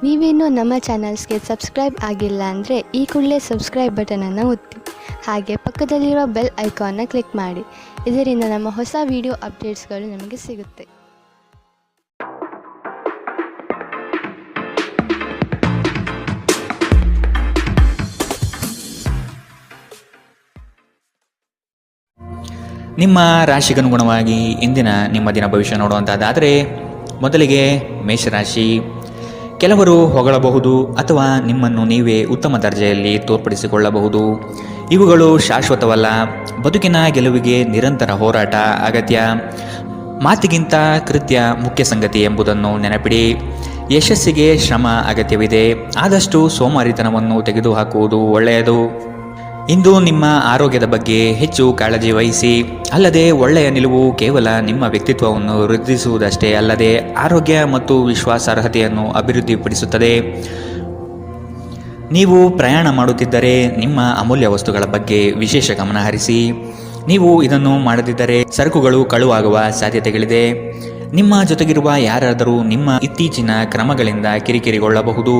ನೀವೇನೂ ನಮ್ಮ ಚಾನಲ್ಸ್ಗೆ ಸಬ್ಸ್ಕ್ರೈಬ್ ಆಗಿಲ್ಲ ಅಂದರೆ ಈ ಕೂಡಲೇ ಸಬ್ಸ್ಕ್ರೈಬ್ ಬಟನನ್ನು ಒತ್ತಿ. ಹಾಗೆ ಪಕ್ಕದಲ್ಲಿರೋ ಬೆಲ್ ಐಕಾನ್ನ ಕ್ಲಿಕ್ ಮಾಡಿ. ಇದರಿಂದ ನಮ್ಮ ಹೊಸ ವಿಡಿಯೋ ಅಪ್ಡೇಟ್ಸ್ಗಳು ನಿಮಗೆ ಸಿಗುತ್ತೆ. ನಿಮ್ಮ ರಾಶಿಗನುಗುಣವಾಗಿ ಇಂದಿನ ನಿಮ್ಮ ದಿನ ಭವಿಷ್ಯ ನೋಡುವಂಥದ್ದಾದರೆ ಮೊದಲಿಗೆ ಮೇಷರಾಶಿ. ಕೆಲವರು ಹೊಗಳಬಹುದು ಅಥವಾ ನಿಮ್ಮನ್ನು ನೀವೇ ಉತ್ತಮ ದರ್ಜೆಯಲ್ಲಿ ತೋರ್ಪಡಿಸಿಕೊಳ್ಳಬಹುದು. ಇವುಗಳು ಶಾಶ್ವತವಲ್ಲ. ಬದುಕಿನ ಗೆಲುವಿಗೆ ನಿರಂತರ ಹೋರಾಟ ಅಗತ್ಯ. ಮಾತಿಗಿಂತ ಕೃತ್ಯ ಮುಖ್ಯ ಸಂಗತಿ ಎಂಬುದನ್ನು ನೆನಪಿಡಿ. ಯಶಸ್ಸಿಗೆ ಶ್ರಮ ಅಗತ್ಯವಿದೆ. ಆದಷ್ಟು ಸೋಮಾರಿತನವನ್ನು ತೆಗೆದುಹಾಕುವುದು ಒಳ್ಳೆಯದು. ಇಂದು ನಿಮ್ಮ ಆರೋಗ್ಯದ ಬಗ್ಗೆ ಹೆಚ್ಚು ಕಾಳಜಿ ವಹಿಸಿ. ಅಲ್ಲದೆ ಒಳ್ಳೆಯ ನಿಲುವು ಕೇವಲ ನಿಮ್ಮ ವ್ಯಕ್ತಿತ್ವವನ್ನು ವೃದ್ಧಿಸುವುದಷ್ಟೇ ಅಲ್ಲದೆ ಆರೋಗ್ಯ ಮತ್ತು ವಿಶ್ವಾಸಾರ್ಹತೆಯನ್ನು ಅಭಿವೃದ್ಧಿಪಡಿಸುತ್ತದೆ. ನೀವು ಪ್ರಯಾಣ ಮಾಡುತ್ತಿದ್ದರೆ ನಿಮ್ಮ ಅಮೂಲ್ಯ ವಸ್ತುಗಳ ಬಗ್ಗೆ ವಿಶೇಷ ಗಮನ ಹರಿಸಿ. ನೀವು ಇದನ್ನು ಮಾಡದಿದ್ದರೆ ಸರಕುಗಳು ಕಳುವಾಗುವ ಸಾಧ್ಯತೆಗಳಿದೆ. ನಿಮ್ಮ ಜೊತೆಗಿರುವ ಯಾರಾದರೂ ನಿಮ್ಮ ಇತ್ತೀಚಿನ ಕ್ರಮಗಳಿಂದ ಕಿರಿಕಿರಿಗೊಳ್ಳಬಹುದು.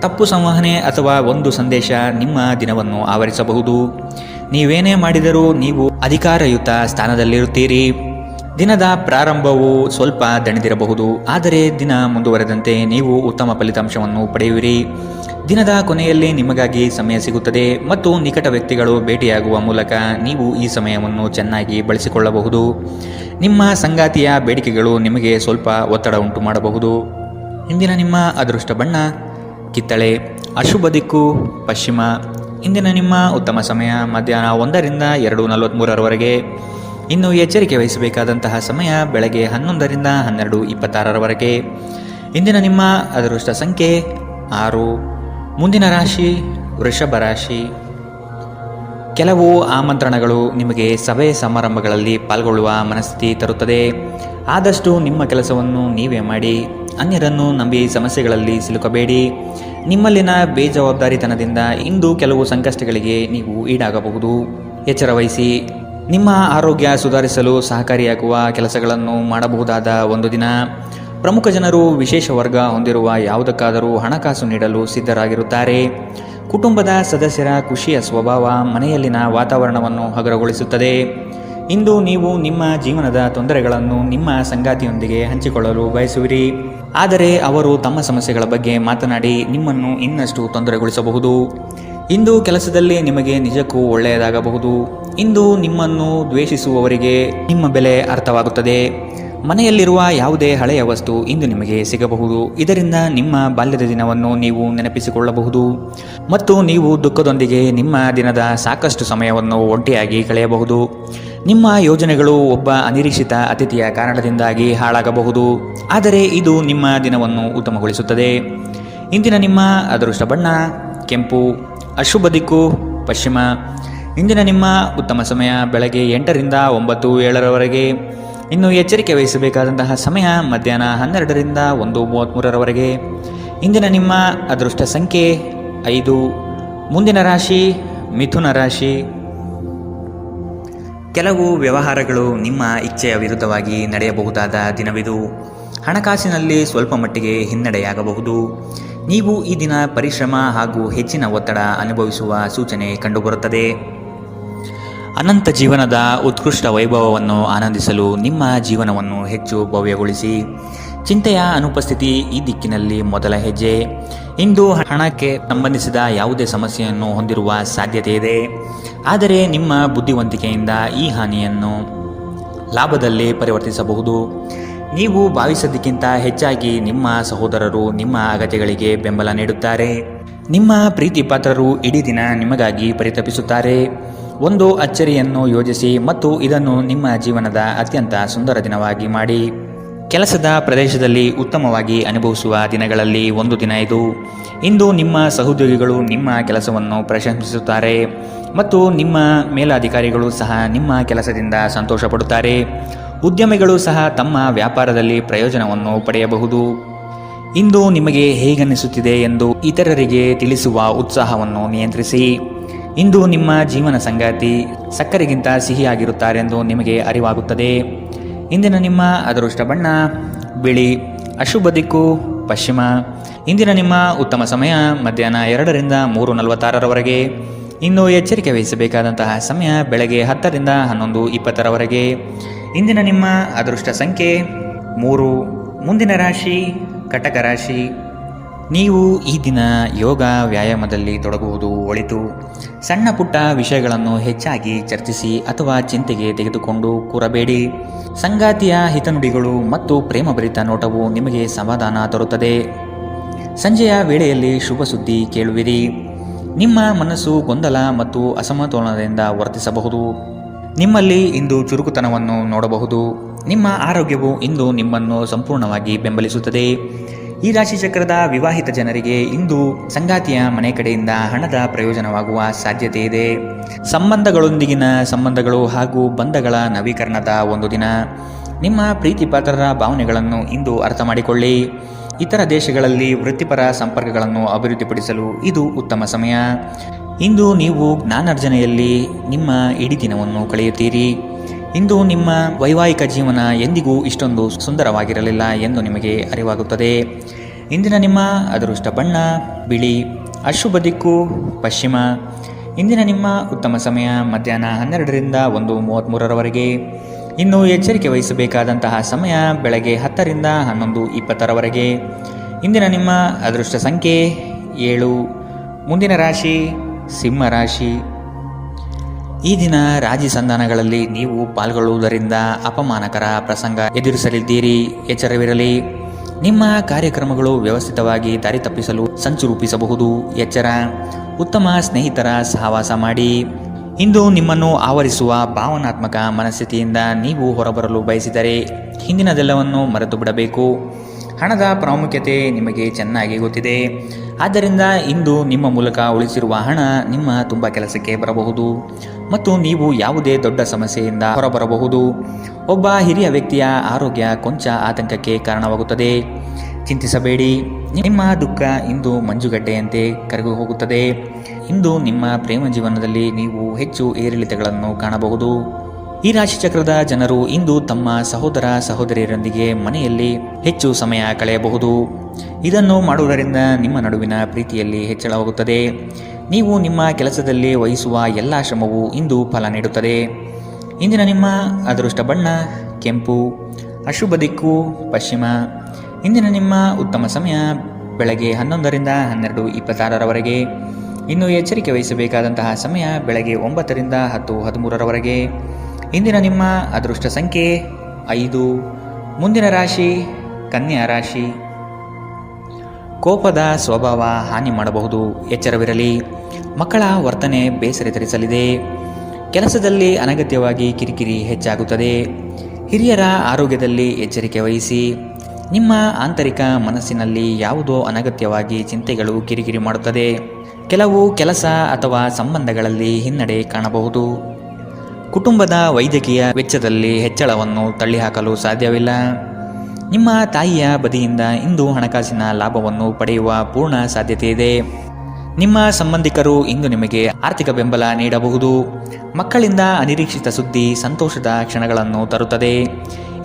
ತಪ್ಪು ಸಂವಹನೆ ಅಥವಾ ಒಂದು ಸಂದೇಶ ನಿಮ್ಮ ದಿನವನ್ನು ಆವರಿಸಬಹುದು. ನೀವೇನೇ ಮಾಡಿದರೂ ನೀವು ಅಧಿಕಾರಯುತ ಸ್ಥಾನದಲ್ಲಿರುತ್ತೀರಿ. ದಿನದ ಪ್ರಾರಂಭವು ಸ್ವಲ್ಪ ದಣಿದಿರಬಹುದು, ಆದರೆ ದಿನ ಮುಂದುವರೆದಂತೆ ನೀವು ಉತ್ತಮ ಫಲಿತಾಂಶವನ್ನು ಪಡೆಯುವಿರಿ. ದಿನದ ಕೊನೆಯಲ್ಲಿ ನಿಮಗಾಗಿ ಸಮಯ ಸಿಗುತ್ತದೆ ಮತ್ತು ನಿಕಟ ವ್ಯಕ್ತಿಗಳು ಭೇಟಿಯಾಗುವ ಮೂಲಕ ನೀವು ಈ ಸಮಯವನ್ನು ಚೆನ್ನಾಗಿ ಬಳಸಿಕೊಳ್ಳಬಹುದು. ನಿಮ್ಮ ಸಂಗಾತಿಯ ಬೇಡಿಕೆಗಳು ನಿಮಗೆ ಸ್ವಲ್ಪ ಒತ್ತಡ ಉಂಟು ಮಾಡಬಹುದು. ಇಂದಿನ ನಿಮ್ಮ ಅದೃಷ್ಟ ಬಣ್ಣ ಕಿತ್ತಳೆ. ಅಶುಭ ದಿಕ್ಕು ಪಶ್ಚಿಮ. ಇಂದಿನ ನಿಮ್ಮ ಉತ್ತಮ ಸಮಯ ಮಧ್ಯಾಹ್ನ 1ರಿಂದ 2:43 ಇನ್ನು ಎಚ್ಚರಿಕೆ ವಹಿಸಬೇಕಾದಂತಹ ಸಮಯ ಬೆಳಗ್ಗೆ 11ರಿಂದ 12:26 ಇಂದಿನ ನಿಮ್ಮ ಅದೃಷ್ಟ ಸಂಖ್ಯೆ 6. ಮುಂದಿನ ರಾಶಿ ವೃಷಭ ರಾಶಿ. ಕೆಲವು ಆಮಂತ್ರಣಗಳು ನಿಮಗೆ ಸಭೆ ಸಮಾರಂಭಗಳಲ್ಲಿ ಪಾಲ್ಗೊಳ್ಳುವ ಮನಸ್ಥಿತಿ ತರುತ್ತದೆ. ಆದಷ್ಟು ನಿಮ್ಮ ಕೆಲಸವನ್ನು ನೀವೇ ಮಾಡಿ. ಅನ್ಯರನ್ನು ನಂಬಿ ಸಮಸ್ಯೆಗಳಲ್ಲಿ ಸಿಲುಕಬೇಡಿ. ನಿಮ್ಮಲ್ಲಿನ ಬೇಜವಾಬ್ದಾರಿತನದಿಂದ ಇಂದು ಕೆಲವು ಸಂಕಷ್ಟಗಳಿಗೆ ನೀವು ಈಡಾಗಬಹುದು. ಎಚ್ಚರ ವಹಿಸಿ. ನಿಮ್ಮ ಆರೋಗ್ಯ ಸುಧಾರಿಸಲು ಸಹಕಾರಿಯಾಗುವ ಕೆಲಸಗಳನ್ನು ಮಾಡಬಹುದಾದ ಒಂದು ದಿನ. ಪ್ರಮುಖ ಜನರು ವಿಶೇಷ ವರ್ಗ ಹೊಂದಿರುವ ಯಾವುದಕ್ಕಾದರೂ ಹಣಕಾಸು ನೀಡಲು ಸಿದ್ಧರಾಗಿರುತ್ತಾರೆ. ಕುಟುಂಬದ ಸದಸ್ಯರ ಖುಷಿಯ ಸ್ವಭಾವ ಮನೆಯಲ್ಲಿನ ವಾತಾವರಣವನ್ನು ಹಗುರಗೊಳಿಸುತ್ತದೆ. ಇಂದು ನೀವು ನಿಮ್ಮ ಜೀವನದ ತೊಂದರೆಗಳನ್ನು ನಿಮ್ಮ ಸಂಗಾತಿಯೊಂದಿಗೆ ಹಂಚಿಕೊಳ್ಳಲು ಬಯಸುವಿರಿ. ಆದರೆ ಅವರು ತಮ್ಮ ಸಮಸ್ಯೆಗಳ ಬಗ್ಗೆ ಮಾತನಾಡಿ ನಿಮ್ಮನ್ನು ಇನ್ನಷ್ಟು ತೊಂದರೆಗೊಳಿಸಬಹುದು. ಇಂದು ಕೆಲಸದಲ್ಲಿ ನಿಮಗೆ ನಿಜಕ್ಕೂ ಒಳ್ಳೆಯದಾಗಬಹುದು. ಇಂದು ನಿಮ್ಮನ್ನು ದ್ವೇಷಿಸುವವರಿಗೆ ನಿಮ್ಮ ಬೆಲೆ ಅರ್ಥವಾಗುತ್ತದೆ. ಮನೆಯಲ್ಲಿರುವ ಯಾವುದೇ ಹಳೆಯ ವಸ್ತು ಇಂದು ನಿಮಗೆ ಸಿಗಬಹುದು. ಇದರಿಂದ ನಿಮ್ಮ ಬಾಲ್ಯದ ದಿನವನ್ನು ನೀವು ನೆನಪಿಸಿಕೊಳ್ಳಬಹುದು ಮತ್ತು ನೀವು ದುಃಖದೊಂದಿಗೆ ನಿಮ್ಮ ದಿನದ ಸಾಕಷ್ಟು ಸಮಯವನ್ನು ಒಂಟಿಯಾಗಿ ಕಳೆಯಬಹುದು. ನಿಮ್ಮ ಯೋಜನೆಗಳು ಒಬ್ಬ ಅನಿರೀಕ್ಷಿತ ಅತಿಥಿಯ ಕಾರಣದಿಂದಾಗಿ ಹಾಳಾಗಬಹುದು, ಆದರೆ ಇದು ನಿಮ್ಮ ದಿನವನ್ನು ಉತ್ತಮಗೊಳಿಸುತ್ತದೆ. ಇಂದಿನ ನಿಮ್ಮ ಅದೃಷ್ಟ ಬಣ್ಣ ಕೆಂಪು. ಅಶುಭ ದಿಕ್ಕು ಪಶ್ಚಿಮ. ಇಂದಿನ ನಿಮ್ಮ ಉತ್ತಮ ಸಮಯ ಬೆಳಗ್ಗೆ 8ರಿಂದ 9:07 ಇನ್ನು ಎಚ್ಚರಿಕೆ ವಹಿಸಬೇಕಾದಂತಹ ಸಮಯ ಮಧ್ಯಾಹ್ನ 12ರಿಂದ 1:33 ಇಂದಿನ ನಿಮ್ಮ ಅದೃಷ್ಟ ಸಂಖ್ಯೆ 5. ಮುಂದಿನ ರಾಶಿ ಮಿಥುನ ರಾಶಿ. ಕೆಲವು ವ್ಯವಹಾರಗಳು ನಿಮ್ಮ ಇಚ್ಛೆಯ ವಿರುದ್ಧವಾಗಿ ನಡೆಯಬಹುದಾದ ದಿನವಿದು. ಹಣಕಾಸಿನಲ್ಲಿ ಸ್ವಲ್ಪ ಮಟ್ಟಿಗೆ ಹಿನ್ನಡೆಯಾಗಬಹುದು. ನೀವು ಈ ದಿನ ಪರಿಶ್ರಮ ಹಾಗೂ ಹೆಚ್ಚಿನ ಒತ್ತಡ ಅನುಭವಿಸುವ ಸೂಚನೆ ಕಂಡುಬರುತ್ತದೆ. ಅನಂತ ಜೀವನದ ಉತ್ಕೃಷ್ಟ ವೈಭವವನ್ನು ಆನಂದಿಸಲು ನಿಮ್ಮ ಜೀವನವನ್ನು ಹೆಚ್ಚು ಭವ್ಯಗೊಳಿಸಿ. ಚಿಂತೆಯ ಅನುಪಸ್ಥಿತಿ ಈ ದಿಕ್ಕಿನಲ್ಲಿ ಮೊದಲ ಹೆಜ್ಜೆ. ಇಂದು ಹಣಕ್ಕೆ ಸಂಬಂಧಿಸಿದ ಯಾವುದೇ ಸಮಸ್ಯೆಯನ್ನು ಹೊಂದಿರುವ ಸಾಧ್ಯತೆ ಇದೆ, ಆದರೆ ನಿಮ್ಮ ಬುದ್ಧಿವಂತಿಕೆಯಿಂದ ಈ ಹಾನಿಯನ್ನು ಲಾಭದಲ್ಲಿ ಪರಿವರ್ತಿಸಬಹುದು. ನೀವು ಭಾವಿಸಿದ್ದಕ್ಕಿಂತ ಹೆಚ್ಚಾಗಿ ನಿಮ್ಮ ಸಹೋದರರು ನಿಮ್ಮ ಅಗತ್ಯಗಳಿಗೆ ಬೆಂಬಲ ನೀಡುತ್ತಾರೆ. ನಿಮ್ಮ ಪ್ರೀತಿ ಪಾತ್ರರು ಇಡೀ ದಿನ ನಿಮಗಾಗಿ ಪರಿತಪಿಸುತ್ತಾರೆ. ಒಂದು ಅಚ್ಚರಿಯನ್ನು ಯೋಜಿಸಿ ಮತ್ತು ಇದನ್ನು ನಿಮ್ಮ ಜೀವನದ ಅತ್ಯಂತ ಸುಂದರ ದಿನವಾಗಿ ಮಾಡಿ. ಕೆಲಸದ ಪ್ರದೇಶದಲ್ಲಿ ಉತ್ತಮವಾಗಿ ಅನುಭವಿಸುವ ದಿನಗಳಲ್ಲಿ ಒಂದು ದಿನ ಇದು. ಇಂದು ನಿಮ್ಮ ಸಹೋದ್ಯೋಗಿಗಳು ನಿಮ್ಮ ಕೆಲಸವನ್ನು ಪ್ರಶಂಸಿಸುತ್ತಾರೆ ಮತ್ತು ನಿಮ್ಮ ಮೇಲಧಿಕಾರಿಗಳು ಸಹ ನಿಮ್ಮ ಕೆಲಸದಿಂದ ಸಂತೋಷ ಪಡುತ್ತಾರೆ. ಉದ್ಯಮಿಗಳು ಸಹ ತಮ್ಮ ವ್ಯಾಪಾರದಲ್ಲಿ ಪ್ರಯೋಜನವನ್ನು ಪಡೆಯಬಹುದು. ಇಂದು ನಿಮಗೆ ಹೇಗನ್ನಿಸುತ್ತಿದೆ ಎಂದು ಇತರರಿಗೆ ತಿಳಿಸುವ ಉತ್ಸಾಹವನ್ನು ನಿಯಂತ್ರಿಸಿ. ಇಂದು ನಿಮ್ಮ ಜೀವನ ಸಂಗಾತಿ ಸಕ್ಕರೆಗಿಂತ ಸಿಹಿಯಾಗಿರುತ್ತಾರೆಂದು ನಿಮಗೆ ಅರಿವಾಗುತ್ತದೆ. ಇಂದಿನ ನಿಮ್ಮ ಅದೃಷ್ಟ ಬಣ್ಣ ಬಿಳಿ. ಅಶುಭ ದಿಕ್ಕು ಪಶ್ಚಿಮ. ಇಂದಿನ ನಿಮ್ಮ ಉತ್ತಮ ಸಮಯ ಮಧ್ಯಾಹ್ನ 2ರಿಂದ 3:46ರವರೆಗೆ. ಇನ್ನು ಎಚ್ಚರಿಕೆ ವಹಿಸಬೇಕಾದಂತಹ ಸಮಯ ಬೆಳಗ್ಗೆ 10ರಿಂದ 11:20ರವರೆಗೆ. ಇಂದಿನ ನಿಮ್ಮ ಅದೃಷ್ಟ ಸಂಖ್ಯೆ 3. ಮುಂದಿನ ರಾಶಿ ಕಟಕ ರಾಶಿ. ನೀವು ಈ ದಿನ ಯೋಗ ವ್ಯಾಯಾಮದಲ್ಲಿ ತೊಡಗುವುದು ಒಳಿತು. ಸಣ್ಣ ಪುಟ್ಟ ವಿಷಯಗಳನ್ನು ಹೆಚ್ಚಾಗಿ ಚರ್ಚಿಸಿ ಅಥವಾ ಚಿಂತೆಗೆ ತೆಗೆದುಕೊಂಡು ಕೂರಬೇಡಿ. ಸಂಗಾತಿಯ ಹಿತನುಡಿಗಳು ಮತ್ತು ಪ್ರೇಮಭರಿತ ನೋಟವು ನಿಮಗೆ ಸಮಾಧಾನ ತರುತ್ತದೆ. ಸಂಜೆಯ ವೇಳೆಯಲ್ಲಿ ಶುಭ ಸುದ್ದಿ ಕೇಳುವಿರಿ. ನಿಮ್ಮ ಮನಸ್ಸು ಗೊಂದಲ ಮತ್ತು ಅಸಮತೋಲನದಿಂದ ವರ್ತಿಸಬಹುದು. ನಿಮ್ಮಲ್ಲಿ ಇಂದು ಚುರುಕುತನವನ್ನು ನೋಡಬಹುದು. ನಿಮ್ಮ ಆರೋಗ್ಯವು ಇಂದು ನಿಮ್ಮನ್ನು ಸಂಪೂರ್ಣವಾಗಿ ಬೆಂಬಲಿಸುತ್ತದೆ. ಈ ರಾಶಿ ಚಕ್ರದ ವಿವಾಹಿತ ಜನರಿಗೆ ಇಂದು ಸಂಗಾತಿಯ ಮನೆ ಕಡೆಯಿಂದ ಹಣದ ಪ್ರಯೋಜನವಾಗುವ ಸಾಧ್ಯತೆ ಇದೆ. ಸಂಬಂಧಗಳೊಂದಿಗಿನ ಸಂಬಂಧಗಳು ಹಾಗೂ ಬಂಧಗಳ ನವೀಕರಣದ ಒಂದು ದಿನ. ನಿಮ್ಮ ಪ್ರೀತಿ ಪಾತ್ರರ ಭಾವನೆಗಳನ್ನು ಇಂದು ಅರ್ಥ ಮಾಡಿಕೊಳ್ಳಿ. ಇತರ ದೇಶಗಳಲ್ಲಿ ವೃತ್ತಿಪರ ಸಂಪರ್ಕಗಳನ್ನು ಅಭಿವೃದ್ಧಿಪಡಿಸಲು ಇದು ಉತ್ತಮ ಸಮಯ. ಇಂದು ನೀವು ಜ್ಞಾನಾರ್ಜನೆಯಲ್ಲಿ ನಿಮ್ಮ ಇಡೀ ದಿನವನ್ನು ಕಳೆಯುತ್ತೀರಿ. ಇಂದು ನಿಮ್ಮ ವೈವಾಹಿಕ ಜೀವನ ಎಂದಿಗೂ ಇಷ್ಟೊಂದು ಸುಂದರವಾಗಿರಲಿಲ್ಲ ಎಂದು ನಿಮಗೆ ಅರಿವಾಗುತ್ತದೆ. ಇಂದಿನ ನಿಮ್ಮ ಅದೃಷ್ಟ ಬಣ್ಣ ಬಿಳಿ. ಅಶುಭ ದಿಕ್ಕು ಪಶ್ಚಿಮ. ಇಂದಿನ ನಿಮ್ಮ ಉತ್ತಮ ಸಮಯ ಮಧ್ಯಾಹ್ನ 12ರಿಂದ 1:33ರವರೆಗೆ. ಇನ್ನು ಎಚ್ಚರಿಕೆ ವಹಿಸಬೇಕಾದಂತಹ ಸಮಯ ಬೆಳಗ್ಗೆ 10ರಿಂದ 11:20ರವರೆಗೆ. ಇಂದಿನ ನಿಮ್ಮ ಅದೃಷ್ಟ ಸಂಖ್ಯೆ 7. ಮುಂದಿನ ರಾಶಿ ಸಿಂಹ ರಾಶಿ. ಈ ದಿನ ರಾಜಿ ಸಂಧಾನಗಳಲ್ಲಿ ನೀವು ಪಾಲ್ಗೊಳ್ಳುವುದರಿಂದ ಅಪಮಾನಕರ ಪ್ರಸಂಗ ಎದುರಿಸಲಿದ್ದೀರಿ. ಎಚ್ಚರವಿರಲಿ. ನಿಮ್ಮ ಕಾರ್ಯಕ್ರಮಗಳು ವ್ಯವಸ್ಥಿತವಾಗಿ ದಾರಿ ತಪ್ಪಿಸಲು ಸಂಚು ರೂಪಿಸಬಹುದು. ಎಚ್ಚರ. ಉತ್ತಮ ಸ್ನೇಹಿತರ ಸಹವಾಸ ಮಾಡಿ. ಇಂದು ನಿಮ್ಮನ್ನು ಆವರಿಸುವ ಭಾವನಾತ್ಮಕ ಮನಸ್ಥಿತಿಯಿಂದ ನೀವು ಹೊರಬರಲು ಬಯಸಿದರೆ ಹಿಂದಿನದೆಲ್ಲವನ್ನು ಮರೆತು ಬಿಡಬೇಕು. ಹಣದ ಪ್ರಾಮುಖ್ಯತೆ ನಿಮಗೆ ಚೆನ್ನಾಗಿ ಗೊತ್ತಿದೆ. ಆದ್ದರಿಂದ ಇಂದು ನಿಮ್ಮ ಮೂಲಕ ಉಳಿಸಿರುವ ಹಣ ನಿಮ್ಮ ತುಂಬ ಕೆಲಸಕ್ಕೆ ಬರಬಹುದು ಮತ್ತು ನೀವು ಯಾವುದೇ ದೊಡ್ಡ ಸಮಸ್ಯೆಯಿಂದ ಹೊರಬರಬಹುದು. ಒಬ್ಬ ಹಿರಿಯ ವ್ಯಕ್ತಿಯ ಆರೋಗ್ಯ ಕೊಂಚ ಆತಂಕಕ್ಕೆ ಕಾರಣವಾಗುತ್ತದೆ. ಚಿಂತಿಸಬೇಡಿ. ನಿಮ್ಮ ದುಃಖ ಇಂದು ಮಂಜುಗಡ್ಡೆಯಂತೆ ಕರಗಿ ಹೋಗುತ್ತದೆ. ಇಂದು ನಿಮ್ಮ ಪ್ರೇಮ ಜೀವನದಲ್ಲಿ ನೀವು ಹೆಚ್ಚು ಏರಿಳಿತಗಳನ್ನು ಕಾಣಬಹುದು. ಈ ರಾಶಿಚಕ್ರದ ಜನರು ಇಂದು ತಮ್ಮ ಸಹೋದರ ಸಹೋದರಿಯರೊಂದಿಗೆ ಮನೆಯಲ್ಲಿ ಹೆಚ್ಚು ಸಮಯ ಕಳೆಯಬಹುದು. ಇದನ್ನು ಮಾಡುವುದರಿಂದ ನಿಮ್ಮ ನಡುವಿನ ಪ್ರೀತಿಯಲ್ಲಿ ಹೆಚ್ಚಳವಾಗುತ್ತದೆ. ನೀವು ನಿಮ್ಮ ಕೆಲಸದಲ್ಲಿ ವಹಿಸುವ ಎಲ್ಲ ಶ್ರಮವು ಇಂದು ಫಲ ನೀಡುತ್ತದೆ. ಇಂದಿನ ನಿಮ್ಮ ಅದೃಷ್ಟ ಬಣ್ಣ ಕೆಂಪು. ಅಶುಭ ದಿಕ್ಕು ಪಶ್ಚಿಮ. ಇಂದಿನ ನಿಮ್ಮ ಉತ್ತಮ ಸಮಯ ಬೆಳಗ್ಗೆ 11ರಿಂದ 12:26ರವರೆಗೆ. ಇನ್ನು ಎಚ್ಚರಿಕೆ ವಹಿಸಬೇಕಾದಂತಹ ಸಮಯ ಬೆಳಗ್ಗೆ 9ರಿಂದ 10:13ರವರೆಗೆ. ಇಂದಿನ ನಿಮ್ಮ ಅದೃಷ್ಟ ಸಂಖ್ಯೆ 5. ಮುಂದಿನ ರಾಶಿ ಕನ್ಯಾ ರಾಶಿ. ಕೋಪದ ಸ್ವಭಾವ ಹಾನಿ ಮಾಡಬಹುದು. ಎಚ್ಚರವಿರಲಿ. ಮಕ್ಕಳ ವರ್ತನೆ ಬೇಸರ ತರಿಸಲಿದೆ. ಕೆಲಸದಲ್ಲಿ ಅನಗತ್ಯವಾಗಿ ಕಿರಿಕಿರಿ ಹೆಚ್ಚಾಗುತ್ತದೆ. ಹಿರಿಯರ ಆರೋಗ್ಯದಲ್ಲಿ ಎಚ್ಚರಿಕೆ ವಹಿಸಿ. ನಿಮ್ಮ ಆಂತರಿಕ ಮನಸ್ಸಿನಲ್ಲಿ ಯಾವುದೋ ಅನಗತ್ಯವಾಗಿ ಚಿಂತೆಗಳು ಕಿರಿಕಿರಿ ಮಾಡುತ್ತದೆ. ಕೆಲವು ಕೆಲಸ ಅಥವಾ ಸಂಬಂಧಗಳಲ್ಲಿ ಹಿನ್ನಡೆ ಕಾಣಬಹುದು. ಕುಟುಂಬದ ವೈದ್ಯಕೀಯ ವೆಚ್ಚದಲ್ಲಿ ಹೆಚ್ಚಳವನ್ನು ತಳ್ಳಿಹಾಕಲು ಸಾಧ್ಯವಿಲ್ಲ. ನಿಮ್ಮ ತಾಯಿಯ ಬದಿಯಿಂದ ಇಂದು ಹಣಕಾಸಿನ ಲಾಭವನ್ನು ಪಡೆಯುವ ಪೂರ್ಣ ಸಾಧ್ಯತೆ ಇದೆ. ನಿಮ್ಮ ಸಂಬಂಧಿಕರು ಇಂದು ನಿಮಗೆ ಆರ್ಥಿಕ ಬೆಂಬಲ ನೀಡಬಹುದು. ಮಕ್ಕಳಿಂದ ಅನಿರೀಕ್ಷಿತ ಸುದ್ದಿ ಸಂತೋಷದ ಕ್ಷಣಗಳನ್ನು ತರುತ್ತದೆ.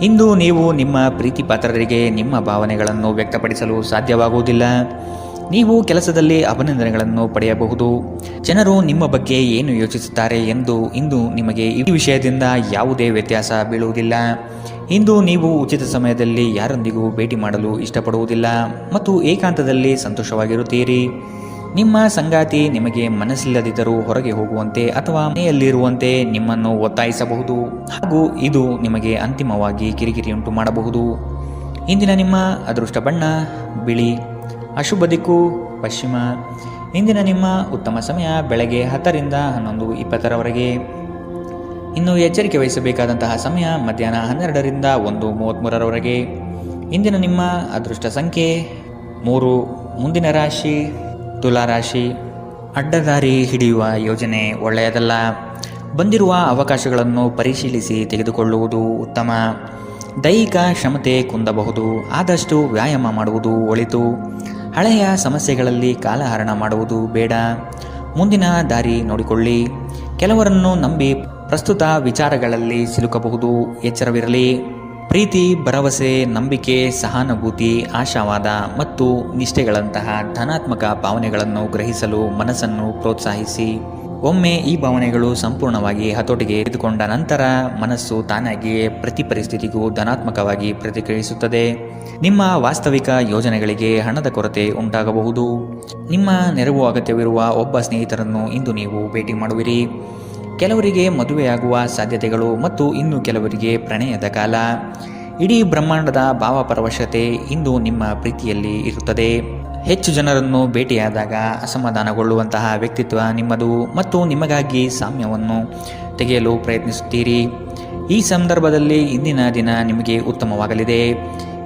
ಇಂದು ನೀವು ನಿಮ್ಮ ಪ್ರೀತಿ ಪಾತ್ರರಿಗೆ ನಿಮ್ಮ ಭಾವನೆಗಳನ್ನು ವ್ಯಕ್ತಪಡಿಸಲು ಸಾಧ್ಯವಾಗುವುದಿಲ್ಲ. ನೀವು ಕೆಲಸದಲ್ಲಿ ಅಭಿನಂದನೆಗಳನ್ನು ಪಡೆಯಬಹುದು. ಜನರು ನಿಮ್ಮ ಬಗ್ಗೆ ಏನು ಯೋಚಿಸುತ್ತಾರೆ ಎಂದು ಇಂದು ನಿಮಗೆ ಈ ವಿಷಯದಿಂದ ಯಾವುದೇ ವ್ಯತ್ಯಾಸ ಬೀಳುವುದಿಲ್ಲ. ಇಂದು ನೀವು ಉಚಿತ ಸಮಯದಲ್ಲಿ ಯಾರೊಂದಿಗೂ ಭೇಟಿ ಮಾಡಲು ಇಷ್ಟಪಡುವುದಿಲ್ಲ ಮತ್ತು ಏಕಾಂತದಲ್ಲಿ ಸಂತೋಷವಾಗಿರುತ್ತೀರಿ. ನಿಮ್ಮ ಸಂಗಾತಿ ನಿಮಗೆ ಮನಸ್ಸಿಲ್ಲದಿದ್ದರೂ ಹೊರಗೆ ಹೋಗುವಂತೆ ಅಥವಾ ಮನೆಯಲ್ಲಿರುವಂತೆ ನಿಮ್ಮನ್ನು ಒತ್ತಾಯಿಸಬಹುದು ಹಾಗೂ ಇದು ನಿಮಗೆ ಅಂತಿಮವಾಗಿ ಕಿರಿಕಿರಿಯುಂಟು ಮಾಡಬಹುದು. ಇಂದಿನ ನಿಮ್ಮ ಅದೃಷ್ಟ ಬಣ್ಣ ಬಿಳಿ. ಅಶುಭ ದಿಕ್ಕು ಪಶ್ಚಿಮ. ಇಂದಿನ ನಿಮ್ಮ ಉತ್ತಮ ಸಮಯ ಬೆಳಗ್ಗೆ 10ರಿಂದ 11:20ರವರೆಗೆ. ಇನ್ನು ಎಚ್ಚರಿಕೆ ವಹಿಸಬೇಕಾದಂತಹ ಸಮಯ ಮಧ್ಯಾಹ್ನ 12ರಿಂದ 1:33ರವರೆಗೆ. ಇಂದಿನ ನಿಮ್ಮ ಅದೃಷ್ಟ ಸಂಖ್ಯೆ 3. ಮುಂದಿನ ರಾಶಿ ತುಲಾ ರಾಶಿ. ಅಡ್ಡದಾರಿ ಹಿಡಿಯುವ ಯೋಜನೆ ಒಳ್ಳೆಯದಲ್ಲ. ಬಂದಿರುವ ಅವಕಾಶಗಳನ್ನು ಪರಿಶೀಲಿಸಿ ತೆಗೆದುಕೊಳ್ಳುವುದು ಉತ್ತಮ. ದೈಹಿಕ ಕ್ಷಮತೆ ಕುಂದಬಹುದು. ಆದಷ್ಟು ವ್ಯಾಯಾಮ ಮಾಡುವುದು ಒಳಿತು. ಹಳೆಯ ಸಮಸ್ಯೆಗಳಲ್ಲಿ ಕಾಲಹರಣ ಮಾಡುವುದು ಬೇಡ. ಮುಂದಿನ ದಾರಿ ನೋಡಿಕೊಳ್ಳಿ. ಕೆಲವರನ್ನು ನಂಬಿ ಪ್ರಸ್ತುತ ವಿಚಾರಗಳಲ್ಲಿ ಸಿಲುಕಬಹುದು. ಎಚ್ಚರವಿರಲಿ. ಪ್ರೀತಿ, ಭರವಸೆ, ನಂಬಿಕೆ, ಸಹಾನುಭೂತಿ, ಆಶಾವಾದ ಮತ್ತು ನಿಷ್ಠೆಗಳಂತಹ ಧನಾತ್ಮಕ ಭಾವನೆಗಳನ್ನು ಗ್ರಹಿಸಲು ಮನಸ್ಸನ್ನು ಪ್ರೋತ್ಸಾಹಿಸಿ. ಒಮ್ಮೆ ಈ ಭಾವನೆಗಳು ಸಂಪೂರ್ಣವಾಗಿ ಹತೋಟಿಗೆ ತೆಗೆದುಕೊಂಡ ನಂತರ ಮನಸ್ಸು ತಾನಾಗಿಯೇ ಪ್ರತಿ ಪರಿಸ್ಥಿತಿಗೂ ಧನಾತ್ಮಕವಾಗಿ ಪ್ರತಿಕ್ರಿಯಿಸುತ್ತದೆ. ನಿಮ್ಮ ವಾಸ್ತವಿಕ ಯೋಜನೆಗಳಿಗೆ ಹಣದ ಕೊರತೆ ಉಂಟಾಗಬಹುದು. ನಿಮ್ಮ ನೆರವು ಅಗತ್ಯವಿರುವ ಒಬ್ಬ ಸ್ನೇಹಿತರನ್ನು ಇಂದು ನೀವು ಭೇಟಿ ಮಾಡುವಿರಿ. ಕೆಲವರಿಗೆ ಮದುವೆಯಾಗುವ ಸಾಧ್ಯತೆಗಳು ಮತ್ತು ಇನ್ನು ಕೆಲವರಿಗೆ ಪ್ರಣಯದ ಕಾಲ. ಇಡೀ ಬ್ರಹ್ಮಾಂಡದ ಭಾವಪರವಶತೆ ಇಂದು ನಿಮ್ಮ ಪ್ರೀತಿಯಲ್ಲಿ ಇರುತ್ತದೆ. ಹೆಚ್ಚು ಜನರನ್ನು ಭೇಟಿಯಾದಾಗ ಅಸಮಾಧಾನಗೊಳ್ಳುವಂತಹ ವ್ಯಕ್ತಿತ್ವ ನಿಮ್ಮದು ಮತ್ತು ನಿಮಗಾಗಿ ಸಾಮ್ಯವನ್ನು ತೆಗೆಯಲು ಪ್ರಯತ್ನಿಸುತ್ತೀರಿ. ಈ ಸಂದರ್ಭದಲ್ಲಿ ಇಂದಿನ ದಿನ ನಿಮಗೆ ಉತ್ತಮವಾಗಲಿದೆ.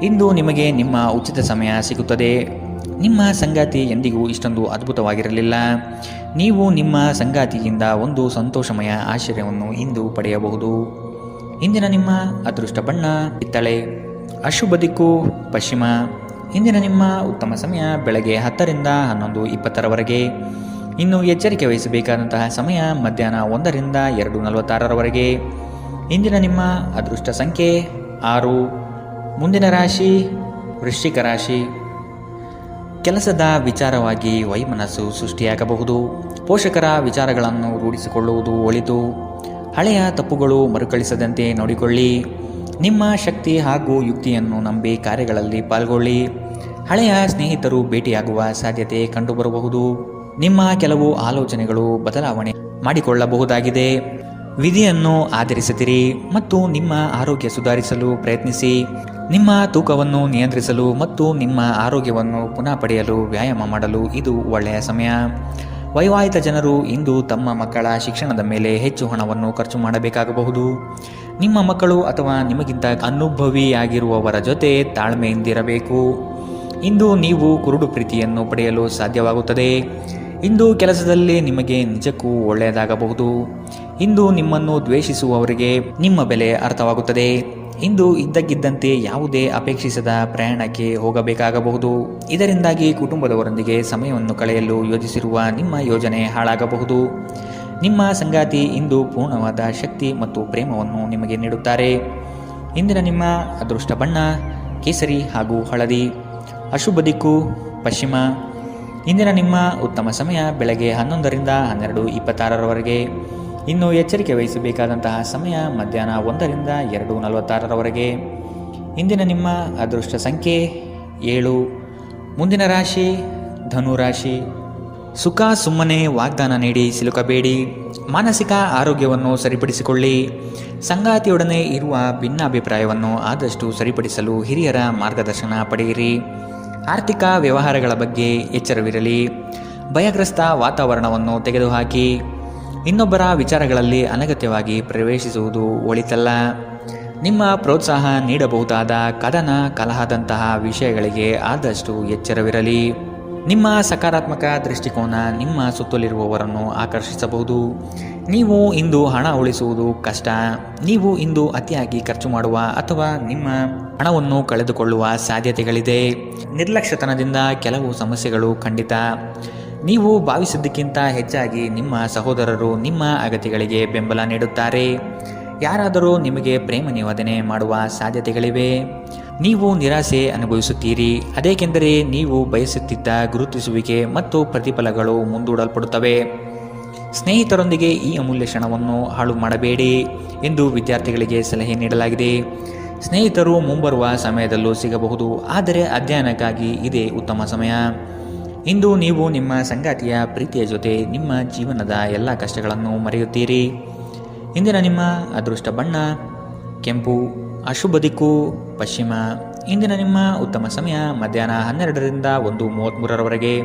ಇಂದು ನಿಮಗೆ ನಿಮ್ಮ ಉಚಿತ ಸಮಯ ಸಿಗುತ್ತದೆ. ನಿಮ್ಮ ಸಂಗಾತಿ ಎಂದಿಗೂ ಇಷ್ಟೊಂದು ಅದ್ಭುತವಾಗಿರಲಿಲ್ಲ. ನೀವು ನಿಮ್ಮ ಸಂಗಾತಿಯಿಂದ ಒಂದು ಸಂತೋಷಮಯ ಆಶ್ಚರ್ಯವನ್ನು ಇಂದು ಪಡೆಯಬಹುದು. ಇಂದಿನ ನಿಮ್ಮ ಅದೃಷ್ಟ ಬಣ್ಣ ಕಿತ್ತಳೆ. ಅಶುಭ ದಿಕ್ಕು ಪಶ್ಚಿಮ. ಇಂದಿನ ನಿಮ್ಮ ಉತ್ತಮ ಸಮಯ ಬೆಳಗ್ಗೆ 10 ರಿಂದ 11:20ರವರೆಗೆ. ಇನ್ನು ಎಚ್ಚರಿಕೆ ವಹಿಸಬೇಕಾದಂತಹ ಸಮಯ ಮಧ್ಯಾಹ್ನ 1 ರಿಂದ 2:46ರವರೆಗೆ. ಇಂದಿನ ನಿಮ್ಮ ಅದೃಷ್ಟ ಸಂಖ್ಯೆ 6. ಮುಂದಿನ ರಾಶಿ ವೃಶ್ಚಿಕ ರಾಶಿ. ಕೆಲಸದ ವಿಚಾರವಾಗಿ ವೈಮನಸ್ಸು ಸೃಷ್ಟಿಯಾಗಬಹುದು. ಪೋಷಕರ ವಿಚಾರಗಳನ್ನು ರೂಢಿಸಿಕೊಳ್ಳುವುದು ಒಳಿತು. ಹಳೆಯ ತಪ್ಪುಗಳು ಮರುಕಳಿಸದಂತೆ ನೋಡಿಕೊಳ್ಳಿ. ನಿಮ್ಮ ಶಕ್ತಿ ಹಾಗೂ ಯುಕ್ತಿಯನ್ನು ನಂಬಿ ಕಾರ್ಯಗಳಲ್ಲಿ ಪಾಲ್ಗೊಳ್ಳಿ. ಹಳೆಯ ಸ್ನೇಹಿತರು ಭೇಟಿಯಾಗುವ ಸಾಧ್ಯತೆ ಕಂಡುಬರಬಹುದು. ನಿಮ್ಮ ಕೆಲವು ಆಲೋಚನೆಗಳು ಬದಲಾವಣೆ ಮಾಡಿಕೊಳ್ಳಬಹುದಾಗಿದೆ. ವಿಧಿಯನ್ನು ಆಧರಿಸುತ್ತಿರಿ ಮತ್ತು ನಿಮ್ಮ ಆರೋಗ್ಯ ಸುಧಾರಿಸಲು ಪ್ರಯತ್ನಿಸಿ. ನಿಮ್ಮ ತೂಕವನ್ನು ನಿಯಂತ್ರಿಸಲು ಮತ್ತು ನಿಮ್ಮ ಆರೋಗ್ಯವನ್ನು ಪುನಃ ಪಡೆಯಲು ವ್ಯಾಯಾಮ ಮಾಡಲು ಇದು ಒಳ್ಳೆಯ ಸಮಯ. ವೈವಾಹಿಕ ಜನರು ಇಂದು ತಮ್ಮ ಮಕ್ಕಳ ಶಿಕ್ಷಣದ ಮೇಲೆ ಹೆಚ್ಚು ಹಣವನ್ನು ಖರ್ಚು ಮಾಡಬೇಕಾಗಬಹುದು. ನಿಮ್ಮ ಮಕ್ಕಳು ಅಥವಾ ನಿಮಗಿಂತ ಅನುಭವಿಯಾಗಿರುವವರ ಜೊತೆ ತಾಳ್ಮೆಯಿಂದಿರಬೇಕು. ಇಂದು ನೀವು ಕುರುಡು ಪ್ರೀತಿಯನ್ನು ಪಡೆಯಲು ಸಾಧ್ಯವಾಗುತ್ತದೆ. ಇಂದು ಕೆಲಸದಲ್ಲಿ ನಿಮಗೆ ನಿಜಕ್ಕೂ ಒಳ್ಳೆಯದಾಗಬಹುದು. ಇಂದು ನಿಮ್ಮನ್ನು ದ್ವೇಷಿಸುವವರಿಗೆ ನಿಮ್ಮ ಬೆಲೆ ಅರ್ಥವಾಗುತ್ತದೆ. ಇಂದು ಇದ್ದಕ್ಕಿದ್ದಂತೆ ಯಾವುದೇ ಅಪೇಕ್ಷಿಸದ ಪ್ರಯಾಣಕ್ಕೆ ಹೋಗಬೇಕಾಗಬಹುದು. ಇದರಿಂದಾಗಿ ಕುಟುಂಬದವರೊಂದಿಗೆ ಸಮಯವನ್ನು ಕಳೆಯಲು ಯೋಜಿಸಿರುವ ನಿಮ್ಮ ಯೋಜನೆ ಹಾಳಾಗಬಹುದು. ನಿಮ್ಮ ಸಂಗಾತಿ ಇಂದು ಪೂರ್ಣವಾದ ಶಕ್ತಿ ಮತ್ತು ಪ್ರೇಮವನ್ನು ನಿಮಗೆ ನೀಡುತ್ತಾರೆ. ಇಂದಿನ ನಿಮ್ಮ ಅದೃಷ್ಟ ಬಣ್ಣ ಕೇಸರಿ ಹಾಗೂ ಹಳದಿ. ಅಶುಭ ದಿಕ್ಕು ಪಶ್ಚಿಮ. ಇಂದಿನ ನಿಮ್ಮ ಉತ್ತಮ ಸಮಯ ಬೆಳಗ್ಗೆ 11 ರಿಂದ 12:26ರವರೆಗೆ. ಇನ್ನು ಎಚ್ಚರಿಕೆ ವಹಿಸಬೇಕಾದಂತಹ ಸಮಯ ಮಧ್ಯಾಹ್ನ 1 ರಿಂದ 2:46ರವರೆಗೆ. ಇಂದಿನ ನಿಮ್ಮ ಅದೃಷ್ಟ ಸಂಖ್ಯೆ 7. ಮುಂದಿನ ರಾಶಿ ಧನು ರಾಶಿ. ಸುಖ ಸುಮ್ಮನೆ ವಾಗ್ದಾನ ನೀಡಿ ಸಿಲುಕಬೇಡಿ. ಮಾನಸಿಕ ಆರೋಗ್ಯವನ್ನು ಸರಿಪಡಿಸಿಕೊಳ್ಳಿ. ಸಂಗಾತಿಯೊಡನೆ ಇರುವ ಭಿನ್ನಾಭಿಪ್ರಾಯವನ್ನು ಆದಷ್ಟು ಸರಿಪಡಿಸಲು ಹಿರಿಯರ ಮಾರ್ಗದರ್ಶನ ಪಡೆಯಿರಿ. ಆರ್ಥಿಕ ವ್ಯವಹಾರಗಳ ಬಗ್ಗೆ ಎಚ್ಚರವಿರಲಿ. ಭಯಗ್ರಸ್ತ ವಾತಾವರಣವನ್ನು ತೆಗೆದುಹಾಕಿ. ಇನ್ನೊಬ್ಬರ ವಿಚಾರಗಳಲ್ಲಿ ಅನಗತ್ಯವಾಗಿ ಪ್ರವೇಶಿಸುವುದು ಒಳಿತಲ್ಲ. ನಿಮ್ಮ ಪ್ರೋತ್ಸಾಹ ನೀಡಬಹುದಾದ ಕದನ ಕಲಹದಂತಹ ವಿಷಯಗಳಿಗೆ ಆದಷ್ಟು ಎಚ್ಚರವಿರಲಿ. ನಿಮ್ಮ ಸಕಾರಾತ್ಮಕ ದೃಷ್ಟಿಕೋನ ನಿಮ್ಮ ಸುತ್ತಲಿರುವವರನ್ನು ಆಕರ್ಷಿಸಬಹುದು. ನೀವು ಇಂದು ಹಣ ಉಳಿಸುವುದು ಕಷ್ಟ. ನೀವು ಇಂದು ಅತಿಯಾಗಿ ಖರ್ಚು ಮಾಡುವ ಅಥವಾ ನಿಮ್ಮ ಹಣವನ್ನು ಕಳೆದುಕೊಳ್ಳುವ ಸಾಧ್ಯತೆಗಳಿದೆ. ನಿರ್ಲಕ್ಷ್ಯತನದಿಂದ ಕೆಲವು ಸಮಸ್ಯೆಗಳು ಖಂಡಿತ. ನೀವು ಭಾವಿಸಿದ್ದಕ್ಕಿಂತ ಹೆಚ್ಚಾಗಿ ನಿಮ್ಮ ಸಹೋದರರು ನಿಮ್ಮ ಅಗತ್ಯಗಳಿಗೆ ಬೆಂಬಲ ನೀಡುತ್ತಾರೆ. ಯಾರಾದರೂ ನಿಮಗೆ ಪ್ರೇಮ ನಿವೇದನೆ ಮಾಡುವ ಸಾಧ್ಯತೆಗಳಿವೆ. ನೀವು ನಿರಾಸೆ ಅನುಭವಿಸುತ್ತೀರಿ. ಅದೇಕೆಂದರೆ ನೀವು ಬಯಸುತ್ತಿದ್ದ ಗುರುತಿಸುವಿಕೆ ಮತ್ತು ಪ್ರತಿಫಲಗಳು ಮುಂದೂಡಲ್ಪಡುತ್ತವೆ. ಸ್ನೇಹಿತರೊಂದಿಗೆ ಈ ಅಮೂಲ್ಯ ಕ್ಷಣವನ್ನು ಹಾಳು ಮಾಡಬೇಡಿ ಎಂದು ವಿದ್ಯಾರ್ಥಿಗಳಿಗೆ ಸಲಹೆ ನೀಡಲಾಗಿದೆ. ಸ್ನೇಹಿತರು ಮುಂಬರುವ ಸಮಯದಲ್ಲೂ ಸಿಗಬಹುದು, ಆದರೆ ಅಧ್ಯಯನಕ್ಕಾಗಿ ಇದೇ ಉತ್ತಮ ಸಮಯ. ಇಂದು ನೀವು ನಿಮ್ಮ ಸಂಗಾತಿಯ ಪ್ರೀತಿಯ ಜೊತೆ ನಿಮ್ಮ ಜೀವನದ ಎಲ್ಲ ಕಷ್ಟಗಳನ್ನು ಮರೆಯುತ್ತೀರಿ. ಇಂದಿನ ನಿಮ್ಮ ಅದೃಷ್ಟ ಬಣ್ಣ ಕೆಂಪು. ಅಶುಭ ದಿಕ್ಕು ಪಶ್ಚಿಮ. ಇಂದಿನ ನಿಮ್ಮ ಉತ್ತಮ ಸಮಯ ಮಧ್ಯಾಹ್ನ 12 ರಿಂದ 1:33ರವರೆಗೆ.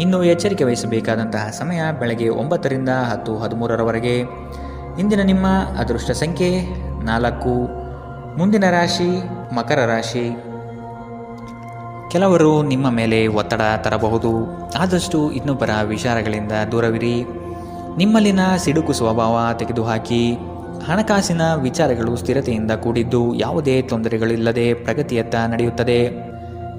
ಇನ್ನು ಎಚ್ಚರಿಕೆ ವಹಿಸಬೇಕಾದಂತಹ ಸಮಯ ಬೆಳಗ್ಗೆ 9 ರಿಂದ 10:13ರವರೆಗೆ. ಇಂದಿನ ನಿಮ್ಮ ಅದೃಷ್ಟ ಸಂಖ್ಯೆ 4. ಮುಂದಿನ ರಾಶಿ ಮಕರ ರಾಶಿ. ಕೆಲವರು ನಿಮ್ಮ ಮೇಲೆ ಒತ್ತಡ ತರಬಹುದು. ಆದಷ್ಟು ಇನ್ನೊಬ್ಬರ ವಿಚಾರಗಳಿಂದ ದೂರವಿರಿ. ನಿಮ್ಮಲ್ಲಿನ ಸಿಡುಕು ಸ್ವಭಾವ ತೆಗೆದುಹಾಕಿ. ಹಣಕಾಸಿನ ವಿಚಾರಗಳು ಸ್ಥಿರತೆಯಿಂದ ಕೂಡಿದ್ದು ಯಾವುದೇ ತೊಂದರೆಗಳಿಲ್ಲದೆ ಪ್ರಗತಿಯತ್ತ ನಡೆಯುತ್ತದೆ.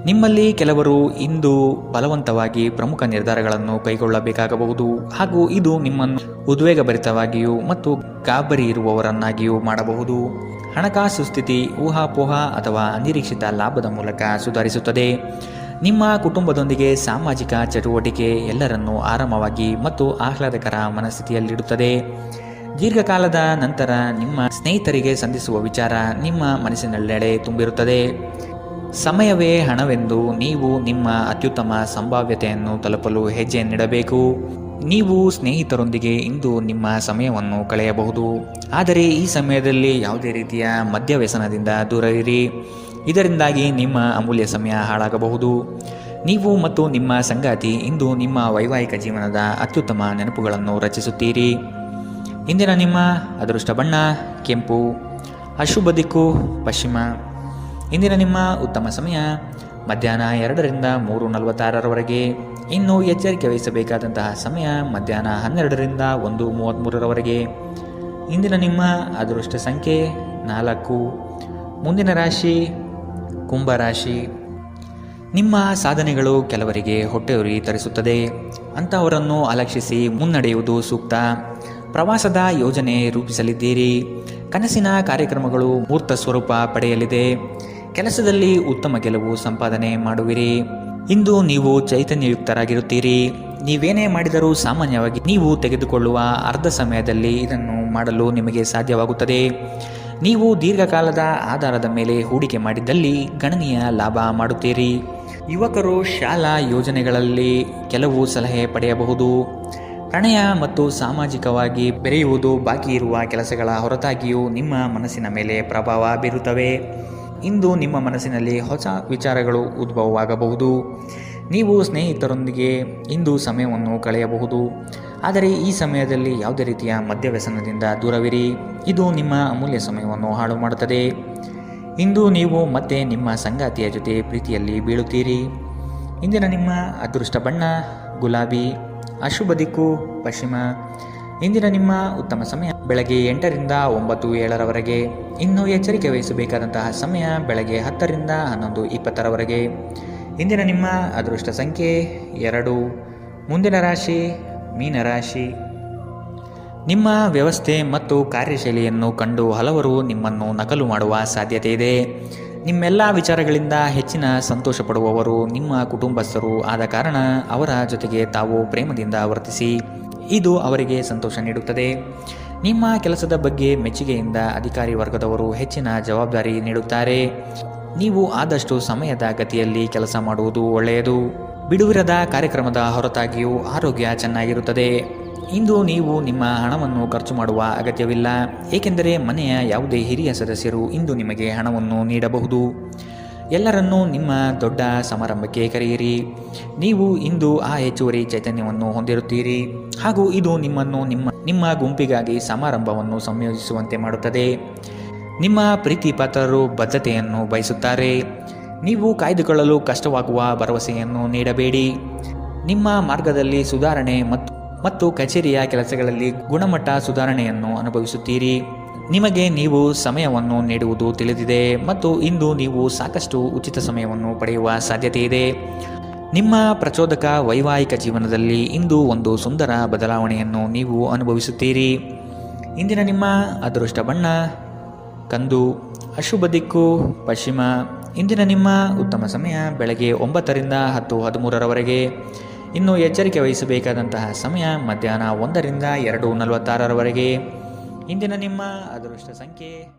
ನಿಮ್ಮಲ್ಲಿ ಕೆಲವರು ಇಂದು ಬಲವಂತವಾಗಿ ಪ್ರಮುಖ ನಿರ್ಧಾರಗಳನ್ನು ಕೈಗೊಳ್ಳಬೇಕಾಗಬಹುದು ಹಾಗೂ ಇದು ನಿಮ್ಮನ್ನು ಉದ್ವೇಗಭರಿತವಾಗಿಯೂ ಮತ್ತು ಗಾಬರಿ ಇರುವವರನ್ನಾಗಿಯೂ ಮಾಡಬಹುದು. ಹಣಕಾಸು ಸ್ಥಿತಿ ಊಹಾಪೋಹ ಅಥವಾ ಅನಿರೀಕ್ಷಿತ ಲಾಭದ ಮೂಲಕ ಸುಧಾರಿಸುತ್ತದೆ. ನಿಮ್ಮ ಕುಟುಂಬದೊಂದಿಗೆ ಸಾಮಾಜಿಕ ಚಟುವಟಿಕೆ ಎಲ್ಲರನ್ನೂ ಆರಾಮವಾಗಿ ಮತ್ತು ಆಹ್ಲಾದಕರ ಮನಸ್ಥಿತಿಯಲ್ಲಿಡುತ್ತದೆ. ದೀರ್ಘಕಾಲದ ನಂತರ ನಿಮ್ಮ ಸ್ನೇಹಿತರಿಗೆ ಸಂಧಿಸುವ ವಿಚಾರ ನಿಮ್ಮ ಮನಸ್ಸಿನೆಲ್ಲೆಡೆ ತುಂಬಿರುತ್ತದೆ. ಸಮಯವೇ ಹಣವೆಂದು ನೀವು ನಿಮ್ಮ ಅತ್ಯುತ್ತಮ ಸಂಭಾವ್ಯತೆಯನ್ನು ತಲುಪಲು ಹೆಜ್ಜೆಯನ್ನಿಡಬೇಕು. ನೀವು ಸ್ನೇಹಿತರೊಂದಿಗೆ ಇಂದು ನಿಮ್ಮ ಸಮಯವನ್ನು ಕಳೆಯಬಹುದು, ಆದರೆ ಈ ಸಮಯದಲ್ಲಿ ಯಾವುದೇ ರೀತಿಯ ಮದ್ಯವ್ಯಸನದಿಂದ ದೂರವಿರಿ. ಇದರಿಂದಾಗಿ ನಿಮ್ಮ ಅಮೂಲ್ಯ ಸಮಯ ಹಾಳಾಗಬಹುದು. ನೀವು ಮತ್ತು ನಿಮ್ಮ ಸಂಗಾತಿ ಇಂದು ನಿಮ್ಮ ವೈವಾಹಿಕ ಜೀವನದ ಅತ್ಯುತ್ತಮ ನೆನಪುಗಳನ್ನು ರಚಿಸುತ್ತೀರಿ. ಇಂದಿನ ನಿಮ್ಮ ಅದೃಷ್ಟ ಬಣ್ಣ ಕೆಂಪು, ಅಶುಭ ದಿಕ್ಕು ಪಶ್ಚಿಮ. ಇಂದಿನ ನಿಮ್ಮ ಉತ್ತಮ ಸಮಯ ಮಧ್ಯಾಹ್ನ 2ರಿಂದ 3:46ರವರೆಗೆ. ಇನ್ನು ಎಚ್ಚರಿಕೆ ವಹಿಸಬೇಕಾದಂತಹ ಸಮಯ ಮಧ್ಯಾಹ್ನ 12ರಿಂದ 1:33ರವರೆಗೆ. ಇಂದಿನ ನಿಮ್ಮ ಅದೃಷ್ಟ ಸಂಖ್ಯೆ 4. ಮುಂದಿನ ರಾಶಿ ಕುಂಭರಾಶಿ. ನಿಮ್ಮ ಸಾಧನೆಗಳು ಕೆಲವರಿಗೆ ಹೊಟ್ಟೆಯುರಿ ತರಿಸುತ್ತದೆ. ಅಂತಹವರನ್ನು ಅಲಕ್ಷಿಸಿ ಮುನ್ನಡೆಯುವುದು ಸೂಕ್ತ. ಪ್ರವಾಸದ ಯೋಜನೆ ರೂಪಿಸಲಿದ್ದೀರಿ. ಕನಸಿನ ಕಾರ್ಯಕ್ರಮಗಳು ಮೂರ್ತ ಸ್ವರೂಪ ಪಡೆಯಲಿದೆ. ಕೆಲಸದಲ್ಲಿ ಉತ್ತಮ ಗೆಲುವು ಸಂಪಾದನೆ ಮಾಡುವಿರಿ. ಇಂದು ನೀವು ಚೈತನ್ಯಯುಕ್ತರಾಗಿರುತ್ತೀರಿ. ನೀವೇನೇ ಮಾಡಿದರೂ ಸಾಮಾನ್ಯವಾಗಿ ನೀವು ತೆಗೆದುಕೊಳ್ಳುವ ಅರ್ಧ ಸಮಯದಲ್ಲಿ ಇದನ್ನು ಮಾಡಲು ನಿಮಗೆ ಸಾಧ್ಯವಾಗುತ್ತದೆ. ನೀವು ದೀರ್ಘಕಾಲದ ಆಧಾರದ ಮೇಲೆ ಹೂಡಿಕೆ ಮಾಡಿದ್ದಲ್ಲಿ ಗಣನೀಯ ಲಾಭ ಮಾಡುತ್ತೀರಿ. ಯುವಕರು ಶಾಲಾ ಯೋಜನೆಗಳಲ್ಲಿ ಕೆಲವು ಸಲಹೆ ಪಡೆಯಬಹುದು. ಪ್ರಣಯ ಮತ್ತು ಸಾಮಾಜಿಕವಾಗಿ ಬೆರೆಯುವುದು ಬಾಕಿ ಇರುವ ಕೆಲಸಗಳ ಹೊರತಾಗಿಯೂ ನಿಮ್ಮ ಮನಸ್ಸಿನ ಮೇಲೆ ಪ್ರಭಾವ ಬೀರುತ್ತವೆ. ಇಂದು ನಿಮ್ಮ ಮನಸ್ಸಿನಲ್ಲಿ ಹೊಸ ವಿಚಾರಗಳು ಉದ್ಭವವಾಗಬಹುದು. ನೀವು ಸ್ನೇಹಿತರೊಂದಿಗೆ ಇಂದು ಸಮಯವನ್ನು ಕಳೆಯಬಹುದು, ಆದರೆ ಈ ಸಮಯದಲ್ಲಿ ಯಾವುದೇ ರೀತಿಯ ಮದ್ಯವ್ಯಸನದಿಂದ ದೂರವಿರಿ. ಇದು ನಿಮ್ಮ ಅಮೂಲ್ಯ ಸಮಯವನ್ನು ಹಾಳು ಮಾಡುತ್ತದೆ. ಇಂದು ನೀವು ಮತ್ತೆ ನಿಮ್ಮ ಸಂಗಾತಿಯ ಜೊತೆ ಪ್ರೀತಿಯಲ್ಲಿ ಬೀಳುತ್ತೀರಿ. ಇಂದಿನ ನಿಮ್ಮ ಅದೃಷ್ಟ ಬಣ್ಣ ಗುಲಾಬಿ, ಅಶುಭ ದಿಕ್ಕು ಪಶ್ಚಿಮ. ಇಂದಿನ ನಿಮ್ಮ ಉತ್ತಮ ಸಮಯ ಬೆಳಗ್ಗೆ 8ರಿಂದ 9:07ರವರೆಗೆ. ಇನ್ನು ಎಚ್ಚರಿಕೆ ವಹಿಸಬೇಕಾದಂತಹ ಸಮಯ ಬೆಳಗ್ಗೆ 10ರಿಂದ 11:20ರವರೆಗೆ. ಇಂದಿನ ನಿಮ್ಮ ಅದೃಷ್ಟ ಸಂಖ್ಯೆ 2. ಮುಂದಿನ ರಾಶಿ ಮೀನರಾಶಿ. ನಿಮ್ಮ ವ್ಯವಸ್ಥೆ ಮತ್ತು ಕಾರ್ಯಶೈಲಿಯನ್ನು ಕಂಡು ಹಲವರು ನಿಮ್ಮನ್ನು ನಕಲು ಮಾಡುವ ಸಾಧ್ಯತೆ ಇದೆ. ನಿಮ್ಮೆಲ್ಲ ವಿಚಾರಗಳಿಂದ ಹೆಚ್ಚಿನ ಸಂತೋಷ ಪಡುವವರು ನಿಮ್ಮ ಕುಟುಂಬಸ್ಥರು ಆದ ಕಾರಣ ಅವರ ಜೊತೆಗೆ ತಾವು ಪ್ರೇಮದಿಂದ ವರ್ತಿಸಿ. ಇದು ಅವರಿಗೆ ಸಂತೋಷ ನೀಡುತ್ತದೆ. ನಿಮ್ಮ ಕೆಲಸದ ಬಗ್ಗೆ ಮೆಚ್ಚುಗೆಯಿಂದ ಅಧಿಕಾರಿ ವರ್ಗದವರು ಹೆಚ್ಚಿನ ಜವಾಬ್ದಾರಿ ನೀಡುತ್ತಾರೆ. ನೀವು ಆದಷ್ಟು ಸಮಯದ ಗತಿಯಲ್ಲಿ ಕೆಲಸ ಮಾಡುವುದು ಒಳ್ಳೆಯದು. ಬಿಡುವಿರದ ಕಾರ್ಯಕ್ರಮದ ಹೊರತಾಗಿಯೂ ಆರೋಗ್ಯ ಚೆನ್ನಾಗಿರುತ್ತದೆ. ಇಂದು ನೀವು ನಿಮ್ಮ ಹಣವನ್ನು ಖರ್ಚು ಮಾಡುವ ಅಗತ್ಯವಿಲ್ಲ, ಏಕೆಂದರೆ ಮನೆಯ ಯಾವುದೇ ಹಿರಿಯ ಸದಸ್ಯರು ಇಂದು ನಿಮಗೆ ಹಣವನ್ನು ನೀಡಬಹುದು. ಎಲ್ಲರನ್ನೂ ನಿಮ್ಮ ದೊಡ್ಡ ಸಮಾರಂಭಕ್ಕೆ ಕರೆಯಿರಿ. ನೀವು ಇಂದು ಆ ಹೆಚ್ಚುವರಿ ಚೈತನ್ಯವನ್ನು ಹೊಂದಿರುತ್ತೀರಿ ಹಾಗೂ ಇದು ನಿಮ್ಮನ್ನು ನಿಮ್ಮ ಗುಂಪಿಗಾಗಿ ಸಮಾರಂಭವನ್ನು ಸಂಯೋಜಿಸುವಂತೆ ಮಾಡುತ್ತದೆ. ನಿಮ್ಮ ಪ್ರೀತಿ ಪಾತ್ರರು ಬದ್ಧತೆಯನ್ನು ಬಯಸುತ್ತಾರೆ. ನೀವು ಕಾಯ್ದುಕೊಳ್ಳಲು ಕಷ್ಟವಾಗುವ ಭರವಸೆಯನ್ನು ನೀಡಬೇಡಿ. ನಿಮ್ಮ ಮಾರ್ಗದಲ್ಲಿ ಸುಧಾರಣೆ ಮತ್ತು ಕಚೇರಿಯ ಕೆಲಸಗಳಲ್ಲಿ ಗುಣಮಟ್ಟ ಸುಧಾರಣೆಯನ್ನು ಅನುಭವಿಸುತ್ತೀರಿ. ನಿಮಗೆ ನೀವು ಸಮಯವನ್ನು ನೀಡುವುದು ತಿಳಿದಿದೆ ಮತ್ತು ಇಂದು ನೀವು ಸಾಕಷ್ಟು ಉಚಿತ ಸಮಯವನ್ನು ಪಡೆಯುವ ಸಾಧ್ಯತೆ ಇದೆ. ನಿಮ್ಮ ಪ್ರಚೋದಕ ವೈವಾಹಿಕ ಜೀವನದಲ್ಲಿ ಇಂದು ಒಂದು ಸುಂದರ ಬದಲಾವಣೆಯನ್ನು ನೀವು ಅನುಭವಿಸುತ್ತೀರಿ. ಇಂದಿನ ನಿಮ್ಮ ಅದೃಷ್ಟ ಬಣ್ಣ ಕಂದು, ಅಶುಭ ದಿಕ್ಕು ಪಶ್ಚಿಮ. ಇಂದಿನ ನಿಮ್ಮ ಉತ್ತಮ ಸಮಯ ಬೆಳಗ್ಗೆ 9ರಿಂದ 10:13ರವರೆಗೆ. ಇನ್ನು ಎಚ್ಚರಿಕೆ ವಹಿಸಬೇಕಾದಂತಹ ಸಮಯ ಮಧ್ಯಾಹ್ನ 1ರಿಂದ 2:46ರವರೆಗೆ. ಇಂದಿನ ನಿಮ್ಮ ಅದೃಷ್ಟ ಸಂಖ್ಯೆ